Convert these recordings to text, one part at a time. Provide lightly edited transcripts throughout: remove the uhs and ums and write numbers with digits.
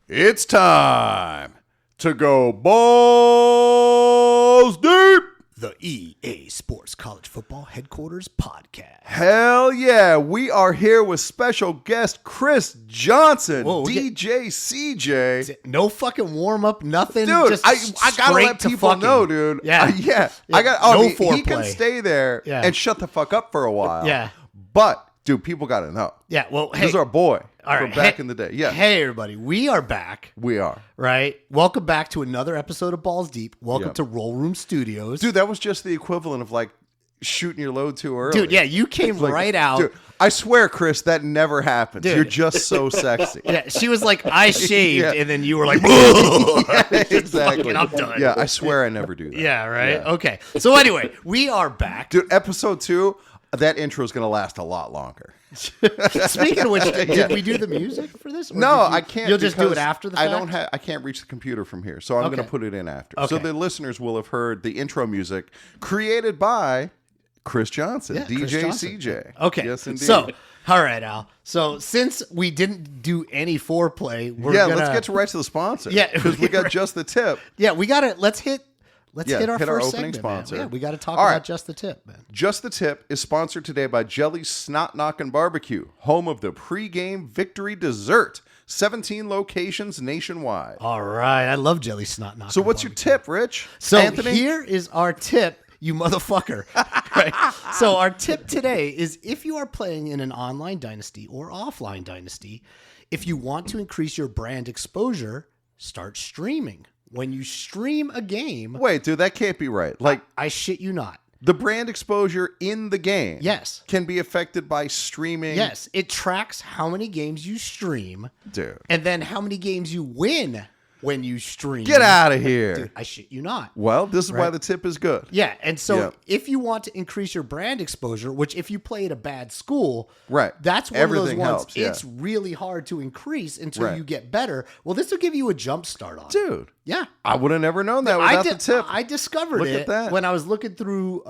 It's time to go balls deep. The EA Sports College Football Headquarters Podcast. Hell yeah. We are here with special guest Chris Johnson, Whoa, DJ CJ. No fucking warm up, nothing. Dude, just I gotta let people know, dude. Yeah. I got. No he foreplay. can stay there and shut the fuck up for a while. Yeah. But, dude, people gotta know. Yeah, well, hey. This is our boy All from right, back in the day. Yeah. Hey, everybody. We are back. We are. Right? Welcome back to another episode of Balls Deep. Welcome to Roll Room Studios. Dude, that was just the equivalent of like shooting your load too early. Dude, yeah, you came right out. Dude, I swear, Chris, that never happens. Dude. You're just so sexy. Yeah, she was like, I shaved, and then you were like, Yeah, exactly. I'm done. Yeah, I swear I never do that. Yeah, right? Yeah. Okay. So anyway, we are back. Dude, episode 2, that intro is going to last a lot longer. Speaking of which, did we do the music for this? Or No, I can't. You'll just do because it after the fact? I can't reach the computer from here, so I'm going to put it in after. So Okay. the listeners will have heard the intro music created by Chris Johnson, Yeah, DJ Chris Johnson. CJ. Okay. Yes, indeed. So, all right, Al. So since we didn't do any foreplay, we're gonna... let's get right to the sponsor. Yeah, because we got just the tip. Yeah, we got to... Let's hit our hit our first opening segment, sponsor. Man. Yeah, we got to talk All about right. Just the Tip, man. Just the Tip is sponsored today by Jelly's Snot Knockin' Barbecue, home of the pregame victory dessert. 17 locations nationwide. All right. I love Jelly Snot Knockin' So what's your tip, Rich? So Anthony? here is our tip, you motherfucker. Right? So our tip today is if you are playing in an online dynasty or offline dynasty, if you want to increase your brand exposure, start streaming. When you stream a game... Wait, dude, that can't be right. Like, I shit you not. the brand exposure in the game Yes. can be affected by streaming. Yes. It tracks how many games you stream. Dude. And then how many games you win when you stream. Get out of here. Dude, I shit you not. Well, this is why the tip is good. Yeah, and so Yeah. if you want to increase your brand exposure, which if you play at a bad school, Right. that's one Everything of those ones. helps, yeah. It's really hard to increase until Right. you get better. Well, this will give you a jump start on it. Dude, Yeah. I would have never known that without the tip. I discovered Look it at that. when I was looking through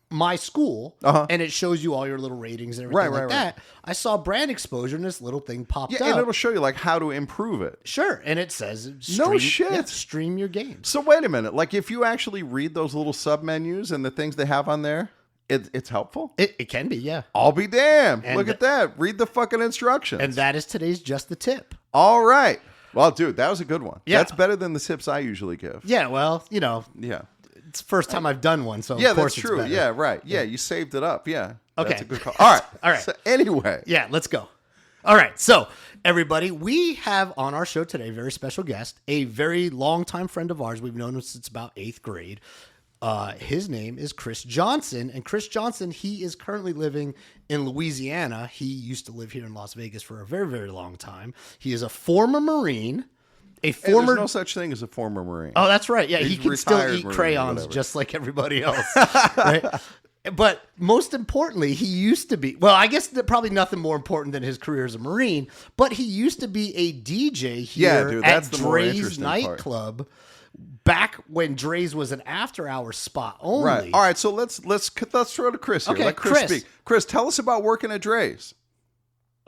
my school, and it shows you all your little ratings and everything like that. I saw brand exposure, and this little thing popped Yeah, up. and it'll show you like how to improve it. Sure, and it says No shit. yeah, stream your games. So wait a minute. Like if you actually read those little sub menus and the things they have on there, it's helpful. It can be, yeah. I'll be damned. And Look at that. Read the fucking instructions. And that is today's Just the Tip. All right. Well, dude, that was a good one. Yeah. That's better than the tips I usually give. Yeah, well, you know, Yeah. it's the first time I've done one, so Yeah, of course that's true. it's better. Yeah, right. Yeah, you saved it up. Yeah. Okay. That's a good call. All right. All right. So anyway. Yeah, let's go. All right, so everybody, we have on our show today a very special guest, a very longtime friend of ours. We've known him since about 8th grade. His name is Chris Johnson, and Chris Johnson, he is currently living in Louisiana. He used to live here in Las Vegas for a very, very long time. He is a former Marine. And there's no such thing as a former Marine. Oh, that's right. Yeah, he He's can still retired eat Marine or crayons whatever. just like everybody else. Right? But most importantly, he used to be, well, I guess probably nothing more important than his career as a Marine, but he used to be a DJ here dude, that's at the more Dre's interesting part. Nightclub back when Dre's was an after-hour spot only. Right. All right. So let's throw to Chris here. Okay, Let Chris Chris. speak. Chris, tell us about working at Dre's.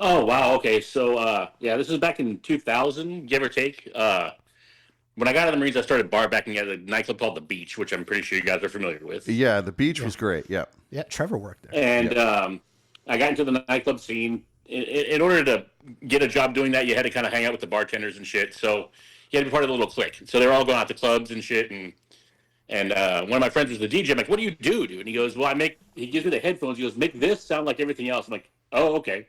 Oh, wow. Okay. So, this was back in 2000, give or take. When I got out of the Marines, I started bar backing at a nightclub called The Beach, which I'm pretty sure you guys are familiar with. Yeah, the beach was great. Yeah. Yeah, Trevor worked there. And I got into the nightclub scene. In order to get a job doing that, you had to kind of hang out with the bartenders and shit. So you had to be part of the little clique. So they were all going out to clubs and shit. And one of my friends was the DJ. I'm like, what do you do, dude? And he goes, well, he gives me the headphones. He goes, make this sound like everything else. I'm like, oh, okay.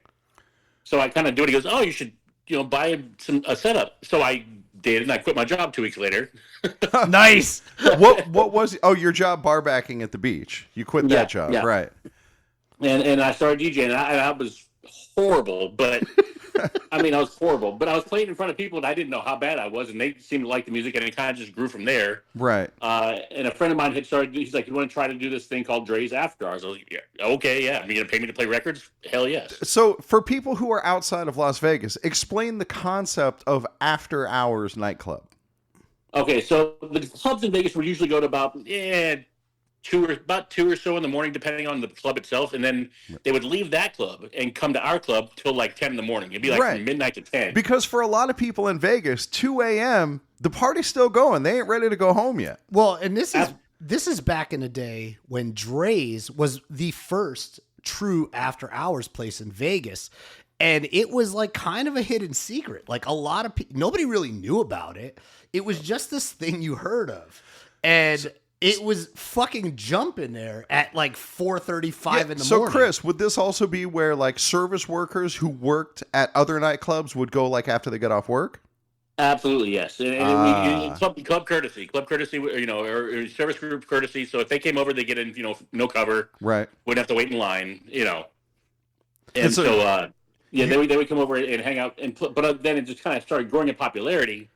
So I kind of do it. He goes, oh, you should, buy a setup. So I did, and I quit my job 2 weeks later. Nice. What was your job bar backing at the beach? You quit that job, yeah. right? And I started DJing, and I was horrible, but I was horrible. But I was playing in front of people, and I didn't know how bad I was, and they seemed to like the music, and it kind of just grew from there. Right. And a friend of mine had started. He's like, "You want to try to do this thing called Dre's After Hours?" I was like, "Yeah, okay, yeah. Are you gonna pay me to play records? Hell yes." So for people who are outside of Las Vegas, explain the concept of after hours nightclub. Okay, so the clubs in Vegas would usually go to about about 2 or so in the morning, depending on the club itself, and then they would leave that club and come to our club till like 10 in the morning. It'd be like from midnight to 10. Because for a lot of people in Vegas, 2 a.m. the party's still going. They ain't ready to go home yet. Well, and this is back in the day when Dre's was the first true after hours place in Vegas. And it was like kind of a hidden secret. Like a lot of people, nobody really knew about it. It was just this thing you heard of. And it was fucking jumping there at like 4:35 in the morning. So, Chris, would this also be where like service workers who worked at other nightclubs would go like after they get off work? Absolutely, yes. Club courtesy, or service group courtesy. So if they came over, they get in, no cover. Right. Wouldn't have to wait in line, And so they would come over and hang out, but then it just kind of started growing in popularity,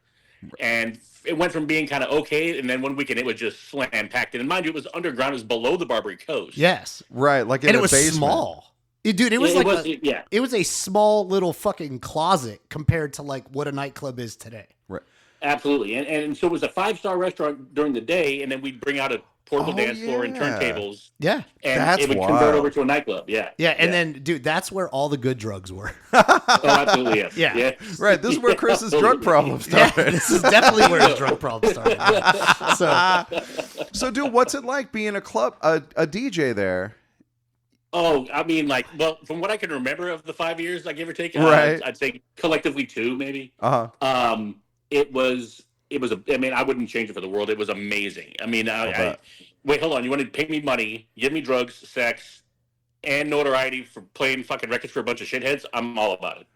and it went from being kind of okay, and then one weekend it was just slam packed. And mind you, it was underground, it was below the Barbary Coast. Yes, right, like in and a it was basement. Small. It was a small little fucking closet compared to like what a nightclub is today. Right. Absolutely, and so it was a 5-star restaurant during the day, and then we'd bring out a portable dance floor and turntables. Yeah, and it would convert over to a nightclub. Yeah, and then, dude, that's where all the good drugs were. Oh, absolutely, yes. Yeah. Right. This is where Chris's drug problem started. Yeah, this is definitely where his drug problem started. So, dude, what's it like being a DJ there? Oh, I mean, from what I can remember of the 5 years, give or take, right. I'd say collectively 2, maybe. Uh-huh. It was I wouldn't change it for the world. It was amazing. I mean, wait, hold on. You want to pay me money, give me drugs, sex, and notoriety for playing fucking records for a bunch of shitheads? I'm all about it.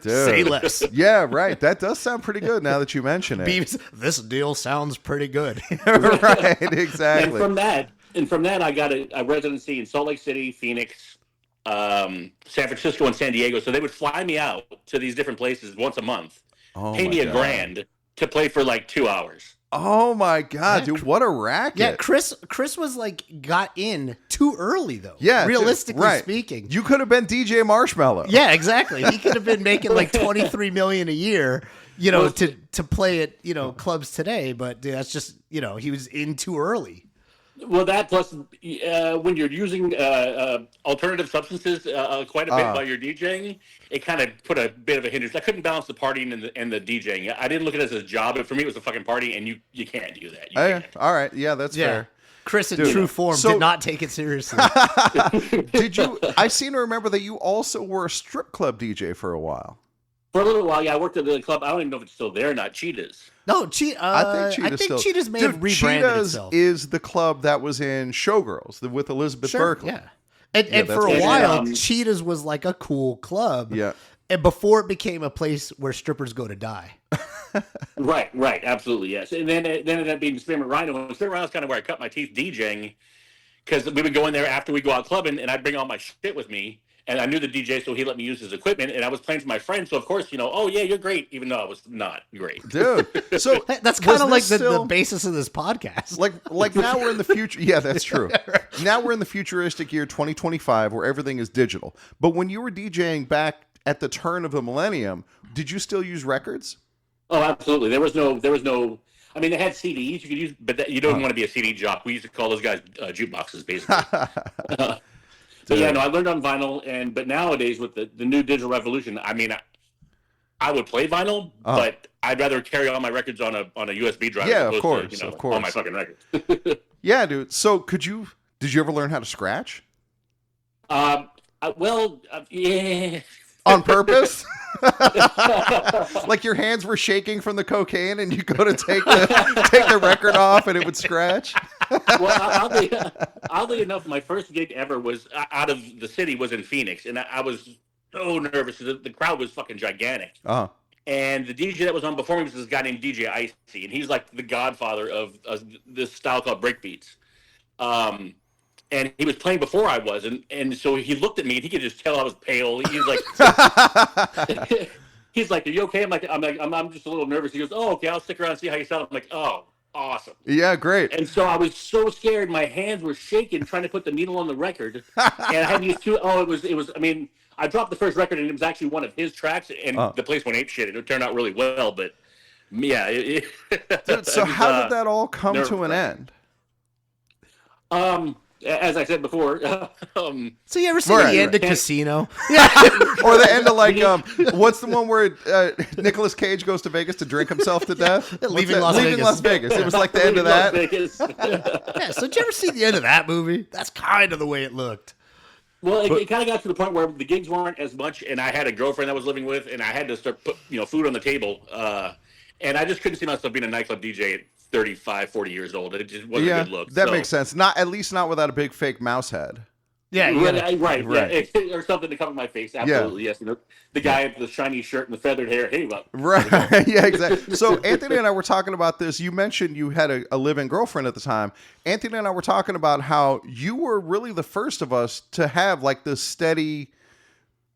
Dude. Say less. Yeah, right. That does sound pretty good now that you mention it. Beavis, this deal sounds pretty good. Right, exactly. And from that, I got a residency in Salt Lake City, Phoenix, San Francisco, and San Diego. So they would fly me out to these different places once a month, pay me $1,000 to play for like 2 hours. Oh my God, dude, what a racket. Yeah, Chris was got in too early though. Yeah. Realistically speaking. You could have been DJ Marshmallow. Yeah, exactly. He could have been making like $23 million a year, to play at, clubs today, but dude, that's just, he was in too early. Well, that plus when you're using alternative substances quite a bit while you're DJing, it kind of put a bit of a hindrance. I couldn't balance the partying and the DJing. I didn't look at it as a job, but for me, it was a fucking party, and you can't do that. You can't. All right, yeah, that's fair. Chris, in true form, did not take it seriously. Did you? I seem to remember that you also were a strip club DJ for a while. For a little while, yeah, I worked at the club. I don't even know if it's still there or not. Cheetahs. No, I think Cheetahs may have rebranded itself. Is the club that was in Showgirls with Elizabeth Berkley. Yeah. And for a while, Cheetahs was like a cool club. Yeah. And before it became a place where strippers go to die. Right, absolutely, yes. And then it ended up being Spearmint Rhino. And Spearmint Rhino is kind of where I cut my teeth DJing, because we would go in there after we go out clubbing, and I'd bring all my shit with me. And I knew the DJ, so he let me use his equipment. And I was playing for my friends, so of course, oh yeah, you're great, even though I was not great. Dude, so that's kind of like the basis of this podcast. Like now we're in the future. Yeah, that's true. Now we're in the futuristic year 2025, where everything is digital. But when you were DJing back at the turn of the millennium, did you still use records? Oh, absolutely. There was no. I mean, they had CDs you could use, but you don't want to be a CD jock. We used to call those guys jukeboxes, basically. But yeah, no, I learned on vinyl, but nowadays with the new digital revolution, I mean, I would play vinyl, but I'd rather carry all my records on a USB drive. Yeah, as of course, to, all my fucking records. Yeah, dude. So did you ever learn how to scratch? Yeah. On purpose? Like your hands were shaking from the cocaine, and you go to take the record off, and it would scratch. Well, oddly enough, my first gig ever was out of the city, was in Phoenix, and I was so nervous. The crowd was fucking gigantic. Uh-huh. And the DJ that was on before me was this guy named DJ Icy, and he's like the godfather of this style called breakbeats. And he was playing before I was, and so he looked at me, and he could just tell I was pale. He was like, he's like, "Are you okay?" I'm just a little nervous. He goes, "Oh, okay, I'll stick around and see how you sound." I'm like, "Oh, awesome." Yeah, great. And so I was so scared, my hands were shaking trying to put the needle on the record, and I had these two. Oh, it was. I mean, I dropped the first record, and it was actually one of his tracks, and the place went ape shit. It turned out really well, but yeah. Dude, so how did that all come to an end? As I said before, So you ever see Right, the end right. of Casino? Or the end of like what's the one where Nicolas Cage goes to Vegas to drink himself to death? What's Leaving that? Las Leaving Vegas. Las Vegas. It was like the end of Las that. Vegas. Yeah. So did you ever see the end of that movie? That's kind of the way it looked. Well, it kind of got to the point where the gigs weren't as much, and I had a girlfriend I was living with, and I had to start put food on the table, and I just couldn't see myself being a nightclub DJ at 35, 40 years old. It just wasn't a good look. That makes sense. At least not without a big fake mouse head. Yeah, right. Yeah, or something to cover my face. Absolutely, yes. The guy with the shiny shirt and the feathered hair. Hey, well, right. Yeah, exactly. So Anthony and I were talking about this. You mentioned you had a live-in girlfriend at the time. Anthony and I were talking about how you were really the first of us to have like this steady,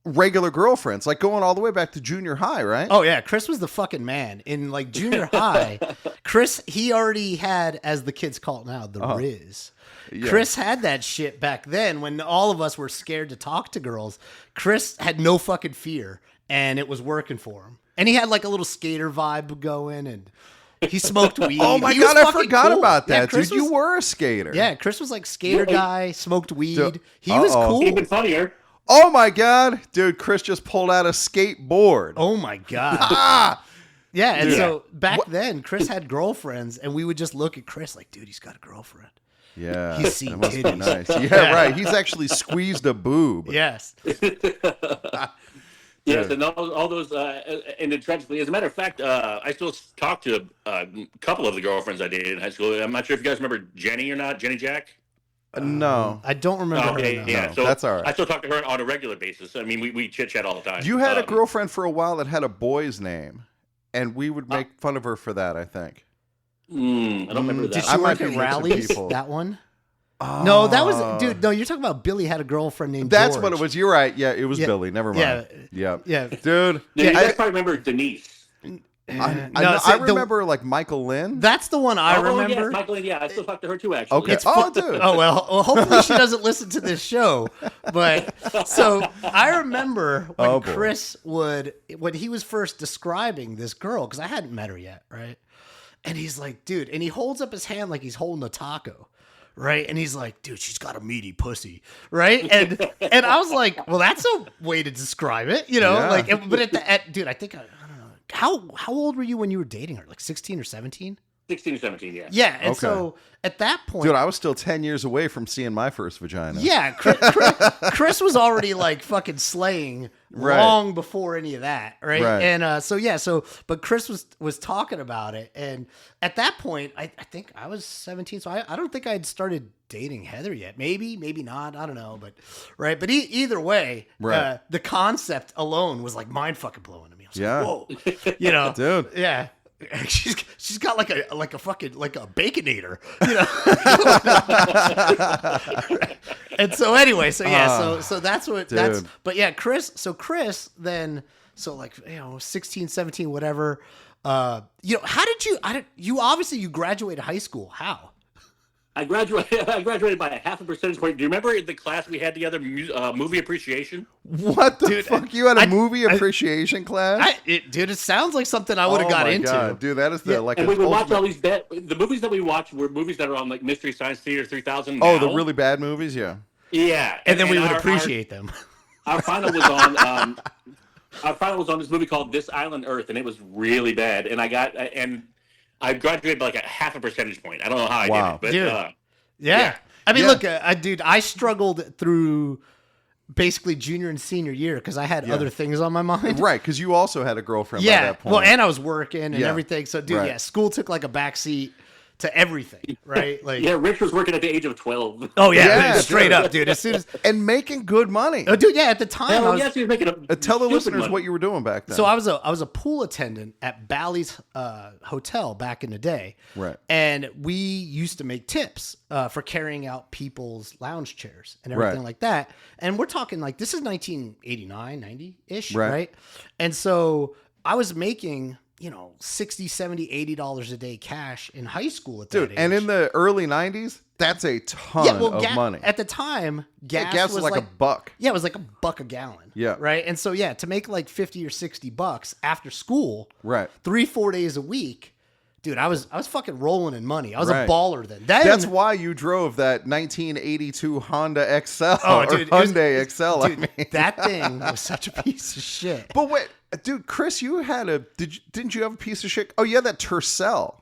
regular girlfriends, like going all the way back to junior high, right? Oh yeah, Chris was the fucking man in like junior high. Chris, he already had, as the kids call it now, the Riz. Yeah. Chris had that shit back then when all of us were scared to talk to girls. Chris had no fucking fear, and it was working for him. And he had like a little skater vibe going, and he smoked weed. Oh my He was God, I fucking forgot cool. about Yeah, that, Chris dude. You was- were a skater. Yeah, Chris was like skater Yeah, guy, smoked weed. Dude, He was cool. even funnier. Oh my God, dude, Chris just pulled out a skateboard. Oh my God. Ah! Yeah, and Dude. so back then, Chris had girlfriends, and we would just look at Chris like, dude, he's got a girlfriend. Yeah. He's seen that must be titties. nice. Yeah, right. He's actually squeezed a boob. Yes. Yes, and all those, and then tragically, as a matter of fact, I still talk to a couple of the girlfriends I dated in high school. I'm not sure if you guys remember Jenny or not, Jenny Jack. No. I don't remember her. Okay, now. yeah, No, so that's all right. I still talk to her on a regular basis. I mean, we chit chat all the time. You had a girlfriend for a while that had a boy's name, and we would make fun of her for that, I think. I don't remember that. Did I she might work be at mixing rallies? people. That one? No, that was dude. No, you're talking about Billy had a girlfriend named. That's George. what it was. You're right. Yeah, it was Yeah. Billy. Never mind. Yeah. Yeah. Yeah. Dude. Now, you I, guys probably remember Denise. I remember like Michael Lynn. That's the one I Oh, remember. yes, Michael, yeah, I still talk to her too, actually. Okay. Yes. Dude. Oh well, hopefully she doesn't listen to this show. But so I remember when Oh, boy. Chris when he was first describing this girl, because I hadn't met her yet, right? And he's like, dude, and he holds up his hand like he's holding a taco. Right. And he's like, dude, she's got a meaty pussy. Right. And I was like, well, that's a way to describe it, you know, Yeah. like, but dude, I think, I don't know. How old were you when you were dating her? Like 16 or 17? 16 or 17, yeah. Yeah. And Okay. so at that point, Dude, I was still 10 years away from seeing my first vagina. yeah, Chris was already like fucking slaying Right. long before any of that, right? Right. And but Chris was talking about it, and at that point, I think I was 17, so I don't think I'd started dating Heather yet. Maybe not. I don't know, but right. But either way, Right. The concept alone was like mind fucking blowing to me. I was Yeah. like, whoa, you know, Dude. yeah. She's got like a fucking like a baconator, you know. And so anyway, so yeah, so that's what that's. dude. But yeah, Chris then like 16, 17, whatever. How did you obviously you graduated high school? How? I graduated by a half a percentage point. Do you remember the class we had together, movie appreciation? What the fuck? You had a movie appreciation class? Dude, it sounds like something I would have got my into. God. Dude, that is the And we would watch all these the movies that we watched were movies that are on like Mystery Science Theater 3000 now. Oh, the really bad movies? Yeah. Yeah. And then we would our- appreciate them. Our final was on our final was on this movie called This Island Earth, and it was really bad. And I graduated by like a half a percentage point. I don't know how I Wow. did it, Dude. but Yeah. I mean, Yeah. look, dude, I struggled through basically junior and senior year because I had other things on my mind. Right, because you also had a girlfriend by Yeah. that point. Well, and I was working and Yeah. everything. So, dude, Right. yeah, school took like a backseat to everything, right? Like, yeah, Rich was working at the age of 12. oh yeah, Yeah, straight dude. up, dude. As soon as, and making good money. oh, dude, yeah, at the time, I Hell, was, yes, he was making a Tell the stupid listeners money. what you were doing back then. so I was a pool attendant at Bally's hotel back in the day, Right. And we used to make tips for carrying out people's lounge chairs and everything Right. like that. And we're talking like this is 1989, 90 ish, Right. right? And so I was making $60, $70, $80 a day cash in high school at that Dude, age. and in the early 90s, that's a ton of money. At the time, Gas was like a buck. Yeah, it was like $1 a gallon. Yeah. Right. And so to make like $50 or $60 after school, Right. 3-4 days a week, Dude, I was fucking rolling in money. I was Right. a baller then. That's why you drove that 1982 Honda XL Oh, dude, Hyundai XL. Dude, that thing was such a piece of shit. But wait, dude, Chris, you had didn't you have a piece of shit? Oh, you had that Tercel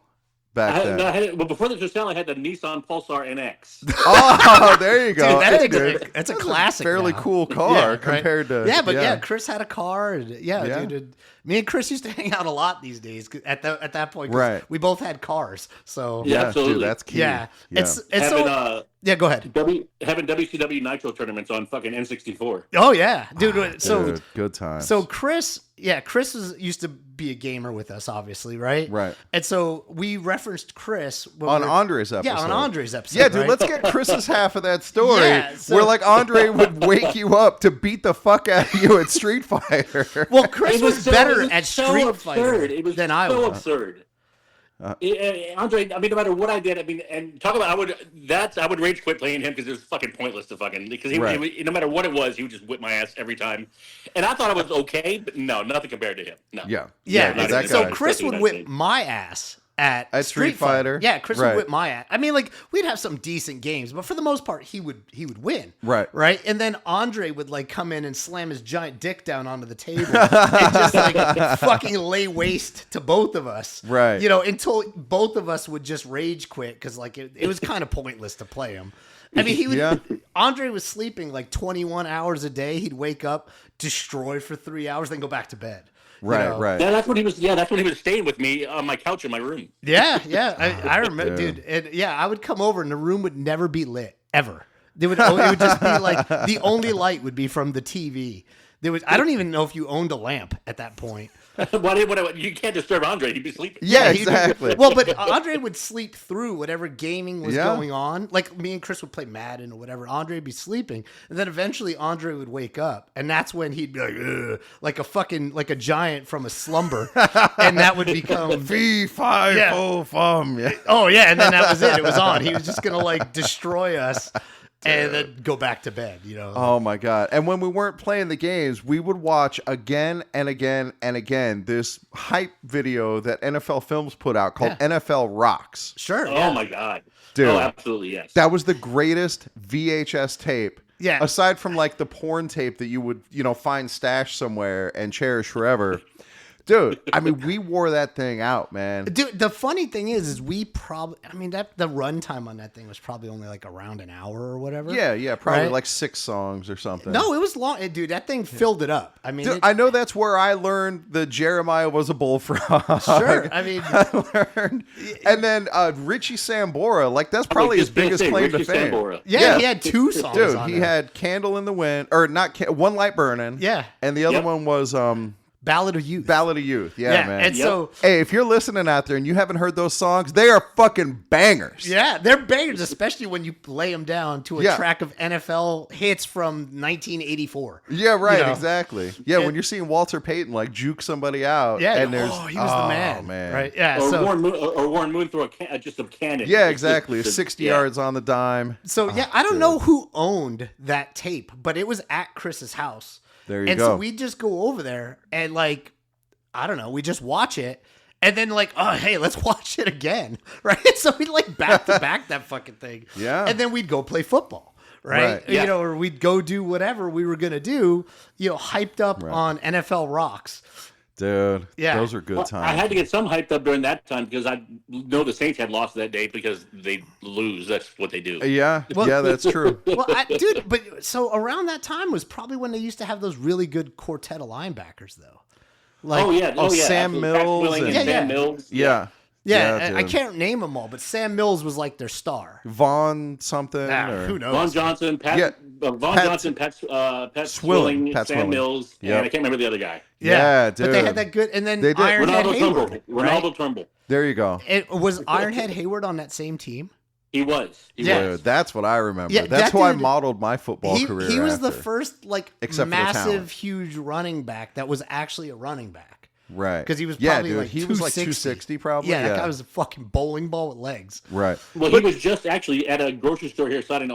back then. Well, before the Tercel, I had the Nissan Pulsar NX. Oh, there you go. Dude, that's a classic. Fairly now. cool car Right? compared to Chris had a car, and dude, me and Chris used to hang out a lot these days at that point. 'Cause Right. we both had cars, so Yeah, absolutely. dude, that's key. yeah. It's Having, so go ahead. having WCW Nitro tournaments on fucking N64. Oh yeah, dude. So Dude, good time. So Chris used to be a gamer with us, obviously, right? Right. And so we referenced Chris on Andre's episode. Yeah, on Andre's episode. Yeah, dude, right? let's get Chris's half of that story. Yeah, so- where like Andre would wake you up to beat the fuck out of you at Street Fighter. Well, Chris It was so- better it was at so Street absurd. Fighter It was than I so was. absurd. Andre, I mean, no matter what I did, I mean, and talk about, I would rage quit playing him because it was fucking pointless to fucking, because he no matter what it was, he would just whip my ass every time. And I thought I was okay, but no, nothing compared to him. No. Yeah. that So guy. Chris would whip my ass at Street Fighter. Yeah, Chris Right. would whip my ass. I mean, like, we'd have some decent games, but for the most part, he would win. Right. Right. And then Andre would like come in and slam his giant dick down onto the table and just like fucking lay waste to both of us. Right. You know, until both of us would just rage quit because like it was kind of pointless to play him. I mean, he would. Yeah. Andre was sleeping like 21 hours a day. He'd wake up, destroy for 3 hours, then go back to bed. You Right, know? right. Yeah, that's when he was. Yeah, that's when he was staying with me on my couch in my room. Yeah. I remember, dude. And I would come over and the room would never be lit ever. It would just be like the only light would be from the TV. I don't even know if you owned a lamp at that point. You can't disturb Andre; he'd be sleeping. Yeah, he'd- exactly. Well, but Andre would sleep through whatever gaming was Yeah. going on. Like me and Chris would play Madden or whatever. Andre would be sleeping, and then eventually Andre would wake up, and that's when he'd be like, "Ugh," like a giant from a slumber, and that would become Fee, fi, Yeah. fo, fum. Yeah. Oh yeah, and then that was it. It was on. He was just gonna like destroy us, and then go back to bed. You know. Oh my god! And when we weren't playing the games, we would watch again and again and again this hype video that NFL Films put out called NFL Rocks. Sure. Oh my god, Dude. Oh, absolutely yes. That was the greatest VHS tape. Yeah. Aside from like the porn tape that you would, find stashed somewhere and cherish forever. Dude, I mean, we wore that thing out, man. Dude, the funny thing is we probably, the runtime on that thing was probably only like around an hour or whatever. Yeah, probably Right? like 6 songs or something. No, it was long. Dude, that thing filled it up. I mean, Dude, I know that's where I learned that Jeremiah was a bullfrog. sure. I mean, I learned. And then Richie Sambora, like that's probably his biggest claim to Richie fame. Sambora. yeah, he had 2 songs Dude, on he there. had Candle in the Wind, or not, One Light Burning. Yeah. And the other Yep. one was Ballad of Youth. Ballad of Youth. Yeah, man. And so, Hey, if you're listening out there and you haven't heard those songs, they are fucking bangers. yeah, they're bangers, especially when you lay them down to a Yeah. track of NFL hits from 1984. Yeah, right, You know? exactly. Yeah, when you're seeing Walter Payton like juke somebody out, Yeah, and there's he was the man. Right? Yeah. Or So, Warren Moon throw just a cannon. yeah, exactly. Just- 60 yeah. yards on the dime. So yeah, I don't know who owned that tape, but it was at Chris's house. There you and go. so we just go over there and like, I don't know, we just watch it. And then like, oh, hey, let's watch it again. Right. So we'd like back to back that fucking thing. Yeah. And then we'd go play football. Right. Right. Yeah. You know, or we'd go do whatever we were going to do, hyped up on NFL Rocks. Dude, Yeah. those are good Well, times. I had to get some hyped up during that time because I know the Saints had lost that day because they lose. That's what they do. Yeah, yeah, that's true. Well, dude, but so around that time was probably when they used to have those really good quartet of linebackers, though. Like, Oh yeah, Sam absolutely. Mills Pat Swilling and- and Yeah, Sam yeah. Mills. Yeah. yeah, I dude. can't name them all, but Sam Mills was like their star. Vaughn something. or... Who knows? Vaughn Johnson, Pat Swilling. Swilling, Pat Sam Swilling. Mills, Yep. and I can't remember the other guy. Yeah, But they dude. had that good, and then They did. Ironhead Ronaldo Hayward. Trumbull. Right? Ronaldo Trumbull. There you go. It was Ironhead Hayward on that same team. He was. He Yeah. was. Dude, that's what I remember. Yeah, that's that who I dude- modeled my football career He was the after. first like Except for the talent. massive, huge running back that was actually a running back. Right. Because he was yeah, probably dude, like he was like 260 probably. Yeah, that guy was a fucking bowling ball with legs. Right. Well, he was just actually at a grocery store here signing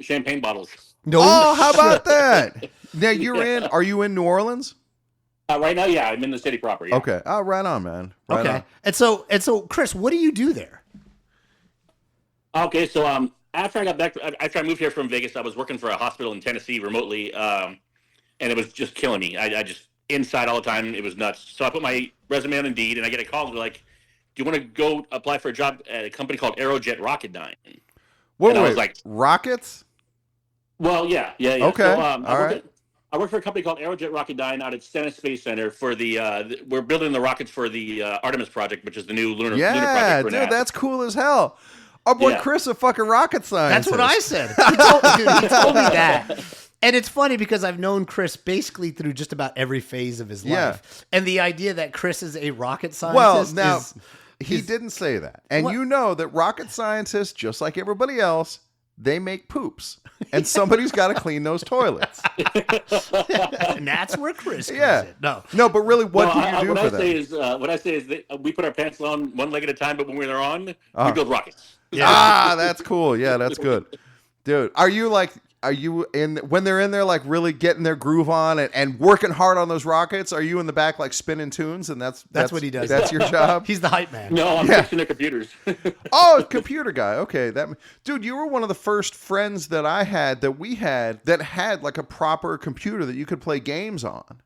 champagne bottles. No, Oh, how shit. about that? Now are you in New Orleans? Right now, yeah, I'm in the city proper. Yeah. Okay. Oh, right on, man. Right Okay. on. And so, Chris, what do you do there? Okay, so after I got back, after I moved here from Vegas, I was working for a hospital in Tennessee remotely, and it was just killing me. I just inside all the time. It was nuts. So I put my resume on Indeed, and I get a call. They're like, "Do you want to go apply for a job at a company called Aerojet Rocketdyne?" Wait, I was like, rockets? "Well, yeah." Okay. So, All right. I work for a company called Aerojet Rocketdyne out at Stennis Space Center for we're building the rockets for the Artemis project, which is the new lunar project for dude, NASA. that's cool as hell. Our boy Yeah. Chris, a fucking rocket scientist. That's what I said. He told me that. And it's funny because I've known Chris basically through just about every phase of his life. Yeah. And the idea that Chris is a rocket Well, scientist now is... he didn't say that, and What? you know that rocket scientists, just like everybody else, they make poops, and somebody's got to clean those toilets. And that's where Chris comes in. No, but really, what do you do what for I them? say is, what I say is that we put our pants on one leg at a time, but when we're on, we build rockets. Ah, that's cool. Yeah, that's good, dude. Are you in when they're in there like really getting their groove on and working hard on those rockets? Are you in the back like spinning tunes and that's what he does. That's your job. He's the hype man. No, I'm fixing their computers. Oh, computer guy. Okay, dude, you were one of the first friends that I had that had like a proper computer that you could play games on.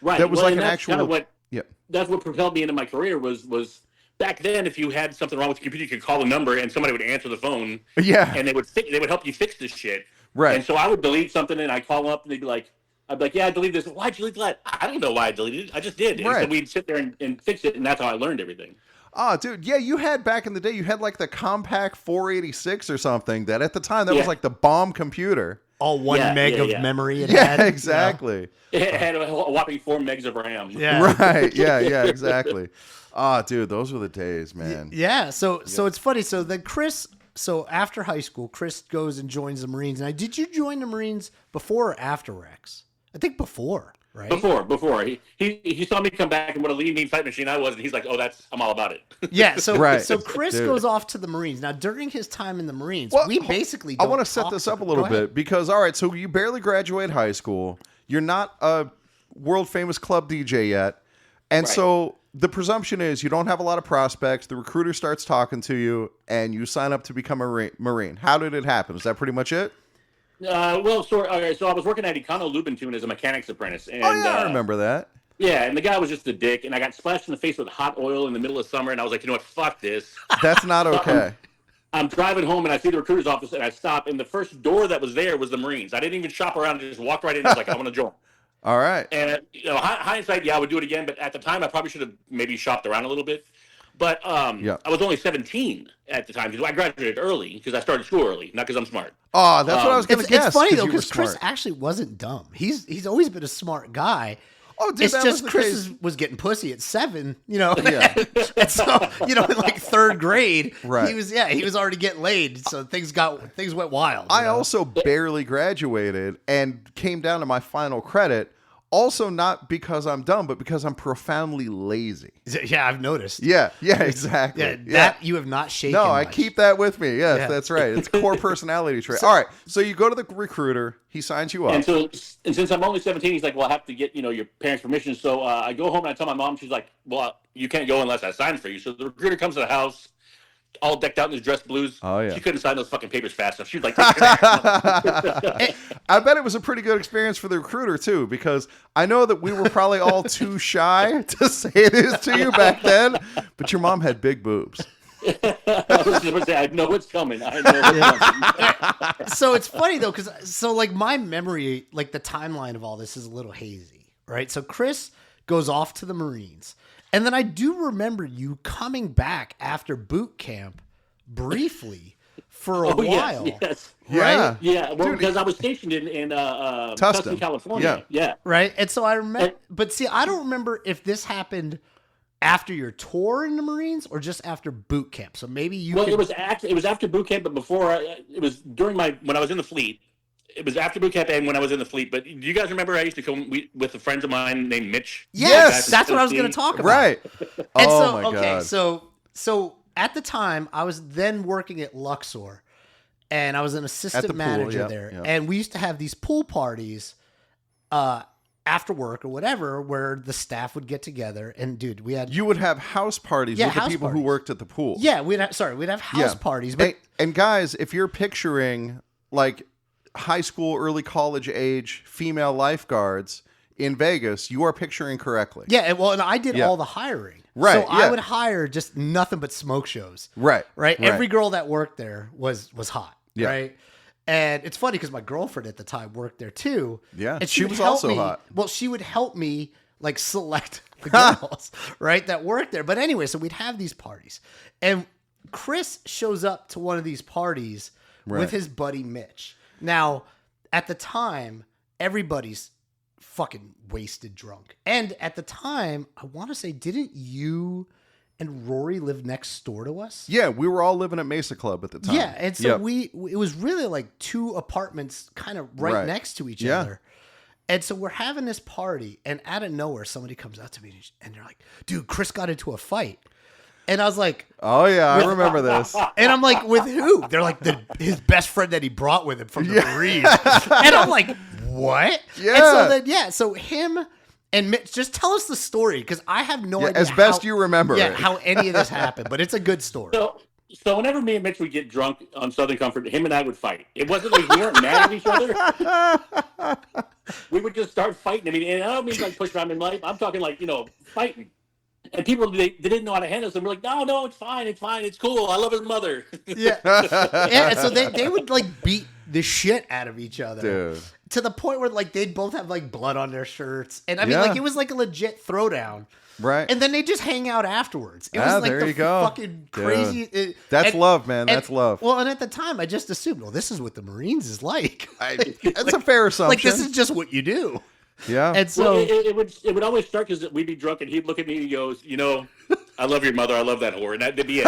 Right. That was well, like an that's actual. kind of what, Yeah. That's what propelled me into my career was back then. If you had something wrong with the computer, you could call a number and somebody would answer the phone. Yeah. And they would help you fix this shit. Right. And so I would delete something and I'd call them up and they'd be like, I'd be like, yeah, I deleted this. Why'd you delete that? I don't know why I deleted it. I just did. Right. And so we'd sit there and fix it, and that's how I learned everything. Oh, dude, yeah, you had back in the day, you had like the Compaq 486 or something that at the time that was like the bomb computer. All 1 meg of memory it Yeah, had. exactly. It had a whopping 4 megs of RAM. Yeah. Right. Yeah, exactly. Oh, dude, those were the days, man. Yeah. So it's funny. So then Chris, so after high school, Chris goes and joins the Marines. Now, did you join the Marines before or after Rex? I think before, right? Before. He saw me come back and what a lean, mean fight machine I was, and he's like, oh, I'm all about it. Yeah. So Right. So Chris Dude. goes off to the Marines. Now, during his time in the Marines, Well, we basically I don't want to set talk this to up a him. little Go ahead. bit because, all right, so you barely graduate high school. You're not a world famous club DJ yet. And Right. so the presumption is you don't have a lot of prospects. The recruiter starts talking to you and you sign up to become a Marine. How did it happen? Is that pretty much it? So I was working at Econo Lubentune as a mechanic's apprentice. And, Oh, yeah, I remember that. Yeah, and the guy was just a dick, and I got splashed in the face with hot oil in the middle of summer, and I was like, you know what, fuck this. That's not okay. I'm driving home, and I see the recruiter's office, and I stop, and the first door that was there was the Marines. I didn't even shop around, I just walked right in and was like, I want to join. All right. And, hindsight, yeah, I would do it again, but at the time, I probably should have maybe shopped around a little bit. But I was only 17 at the time, because I graduated early, because I started school early, not because I'm smart. Oh, that's what I was going to guess. It's funny though you were because Chris smart. actually wasn't dumb. He's always been a smart guy. Oh, dude, It's that just was the Chris case. was getting pussy at 7, you know. Yeah. And so, in like 3rd grade, Right. he was already getting laid. So things went wild. I also barely graduated and came down to my final credit. Also, not because I'm dumb, but because I'm profoundly lazy. Yeah, I've noticed. Yeah, exactly. Yeah, that you have not shaken. No, I much. keep that with me. Yes, Yeah. that's right. It's core personality trait. All right, so you go to the recruiter. He signs you up. And since I'm only 17, he's like, well, I have to get, your parents' permission. So I go home and I tell my mom, she's like, well, you can't go unless I sign for you. So the recruiter comes to the house, all decked out in his dress blues. Oh, yeah. She couldn't sign those fucking papers fast enough. She was like, take your ass. I bet it was a pretty good experience for the recruiter, too, because I know that we were probably all too shy to say this to you back then, but your mom had big boobs. I was just going to say, I know what's coming. I know what's coming. So it's funny though, because like my memory, like the timeline of all this is a little hazy, right? So Chris goes off to the Marines, and then I do remember you coming back after boot camp briefly for a while, Yes. Yeah. Yeah, well, because I was stationed in Tustin, California. Yeah. right? And so I remember, but see, I don't remember if this happened after your tour in the Marines or just after boot camp. So maybe you. Well, it was after boot camp, but before it was during when I was in the fleet. It was after boot camp and when I was in the fleet. But do you guys remember I used to come with a friend of mine named Mitch? Yes, that's what I was going to talk about. Right. And Oh, my God. So at the time, I was then working at Luxor, and I was an At the assistant pool, manager yeah, there. yeah. And we used to have these pool parties after work or whatever, where the staff would get together and dude, we had You would have house parties with the house people who parties. worked at the pool. yeah, we'd have house parties, but And guys, if you're picturing like high school, early college age female lifeguards in Vegas, you are picturing correctly. yeah, and I did all the hiring. Right, So yeah. I would hire just nothing but smoke shows. Right. Every girl that worked there was hot. Yeah. Right. And it's funny because my girlfriend at the time worked there too. Yeah, And she would was help also me- hot. Well, she would help me like select the girls, right, that worked there. But anyway, so we'd have these parties. And Chris shows up to one of these parties Right. with his buddy Mitch. Now, at the time, everybody's fucking wasted drunk. And at the time, I want to say, didn't you and Rory live next door to us? Yeah, we were all living at Mesa Club at the time. Yeah, and so Yep. it was really like two apartments kind of right next to each Yeah. other. And so we're having this party, and out of nowhere, somebody comes up to me and they're like, dude, Chris got into a fight. And I was like, Oh yeah, I remember this. and I'm like, with who? They're like, his best friend that he brought with him from the Marines. And I'm like, what? Yeah. And so then, so him and Mitch, just tell us the story, because I have no idea. As best you remember it. how any of this happened, but it's a good story. So whenever me and Mitch would get drunk on Southern Comfort, him and I would fight. It wasn't like we weren't mad at each other. We would just start fighting. I mean, and I don't mean like push around in life. I'm talking like, fighting. And people, they didn't know how to handle us. And we're like, no, it's fine. It's cool. I love his mother. Yeah. And so they would like beat the shit out of each other. Dude. To the point where like they'd both have like blood on their shirts. And I mean, Yeah. like it was like a legit throwdown. Right. And then they just hang out afterwards. It was like there the you go. fucking crazy. That's love, man. That's love. Well, and at the time I just assumed, well, this is what the Marines is like. That's a fair assumption. Like this is just what you do. Yeah. And so Well, it would always start because we'd be drunk and he'd look at me and he goes, I love your mother. I love that whore. And that'd be it.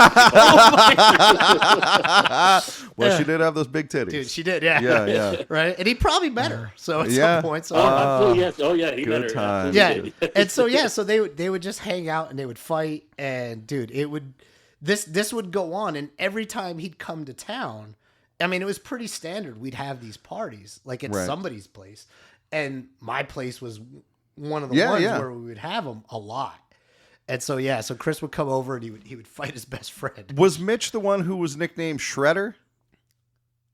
Well, she did have those big titties. dude, she did, yeah. Yeah. Right? And he probably met her. So at Yeah. some point. So Absolutely, yes. Oh, yeah. He good met her. times. Absolutely. yeah. And so they would just hang out and they would fight, and dude, it would this would go on, and every time he'd come to town, I mean, it was pretty standard. We'd have these parties like at Right. somebody's place, and my place was one of the Yeah, ones yeah. where we would have them a lot. And so so Chris would come over and he would fight his best friend. Was Mitch the one who was nicknamed Shredder?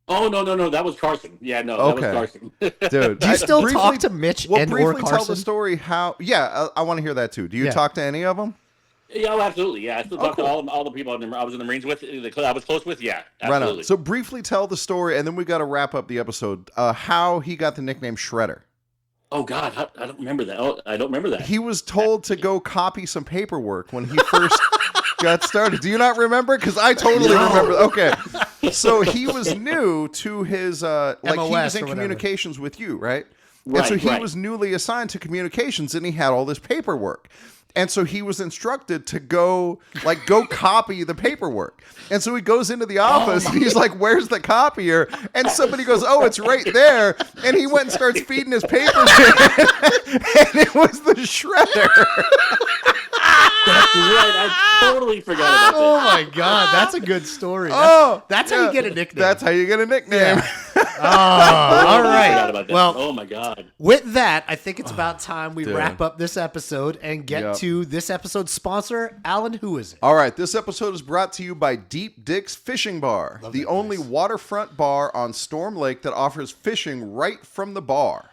Oh, no. That was Carson. Yeah, no, Okay. that was Carson. Dude. Do you still talk to Mitch Well, and or briefly tell Carson? the story how... Yeah, I want to hear that too. Do you Yeah. talk to any of them? Yeah, oh, absolutely. Yeah, I still talk cool. to all the people I was in the Marines with, I was close with. Yeah, Right absolutely. on. So briefly tell the story, and then we got to wrap up the episode. How he got the nickname Shredder. Oh, God, I don't remember that. Oh, I don't remember that. He was told to go copy some paperwork when he first got started. Do you not remember? Because I totally remember. Okay. So he was new to his, like he MOS was in or whatever. communications with you, right? And Right, so he right. was newly assigned to communications, and he had all this paperwork. And so he was instructed to go copy the paperwork. And so he goes into the office and he's like, where's the copier? And somebody goes, oh, it's right there. And he went and starts feeding his papers in. And it was the shredder. That's right. I totally forgot about Oh that. my God, that's a good story. That's how yeah. you get a nickname. That's how you get a nickname. Oh, all I forgot about right. that. Well, oh my God. with that, I think it's about time we Dude. wrap up this episode and get Yep. to this episode's sponsor. Alan, who is it? All right, this episode is brought to you by Deep Dick's Fishing Bar, the that only place. waterfront bar on Storm Lake that offers fishing right from the bar.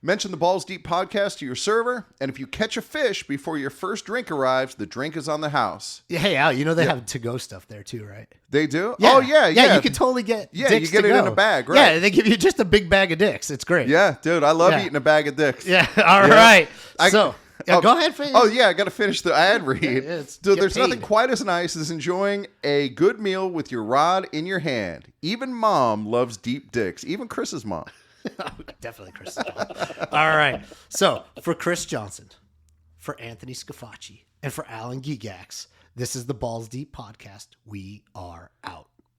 Mention the Balls Deep podcast to your server, and if you catch a fish before your first drink arrives, the drink is on the house. Hey, Al, you know they have to-go stuff there too, right? They do? Oh, yeah. You can totally get Yeah, dicks you get to it in go. a bag, right. Yeah, they give you just a big bag of dicks. It's great. Yeah, dude, I love Yeah. eating a bag of dicks. Yeah, all right. I- So, oh, go ahead. Finish. Oh, yeah, I got to finish the ad read. it's- Dude, get there's nothing paid. quite as nice as enjoying a good meal with your rod in your hand. Even mom loves deep dicks, even Chris's mom. Definitely Chris. All right. So for Chris Johnson, for Anthony Scafacci, and for Alan Gigax, this is the Balls Deep podcast. We are out.